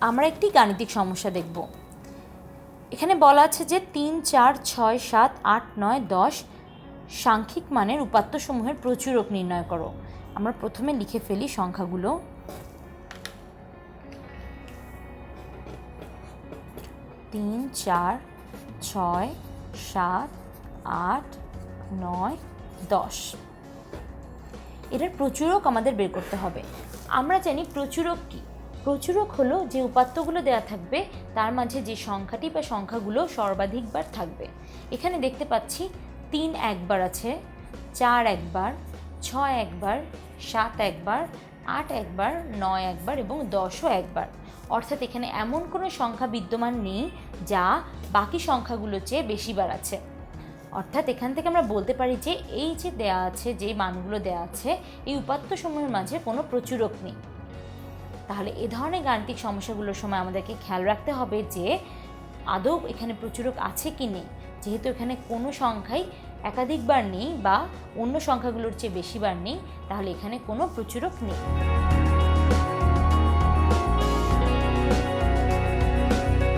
আমরা একটি গাণিতিক সমস্যা দেখব। এখানে বলা আছে যে 3, 4, 6, 7, 8, 9, 10 সাংখ্যিক মানের উপাত্তসমূহের প্রচুরক নির্ণয় করো। আমরা প্রথমে লিখে ফেলি সংখ্যাগুলো। 3, 4, 6, 7, 8, 9, 10। এটার প্রচুরক আমাদের বের করতে হবে। আমরা জানি প্রচুরক কি। প্রচুরক হলো যে উপাত্তগুলো দেয়া থাকবে তার মাঝে যে সংখ্যাটি বা সংখ্যাগুলো সর্বাধিকবার থাকবে। এখানে দেখতে পাচ্ছি 3 একবার আছে, 4 একবার, 6 একবার, 7 একবার, 8 একবার, 9 একবার এবং 10ও একবার। অর্থাৎ এখানে এমন কোনো সংখ্যা বিদ্যমান নেই যা বাকি সংখ্যাগুলোর চেয়ে বেশিবার আছে। অর্থাৎ এখান থেকে আমরা বলতে পারি যে এই যে দেয়া আছে, যে মানগুলো দেয়া আছে, এই উপাত্তসমূহের মাঝে কোনো প্রচুরক নেই। তাহলে এ ধরনের গাণিতিক সমস্যাগুলোর সময় আমাদেরকে খেয়াল রাখতে হবে যে আদৌ এখানে প্রচুরক আছে কি নেই। যেহেতু এখানে কোনো সংখ্যাই একাধিকবার নেই বা অন্য সংখ্যাগুলোর চেয়ে বেশিবার নেই, তাহলে এখানে কোনো প্রচুরক নেই।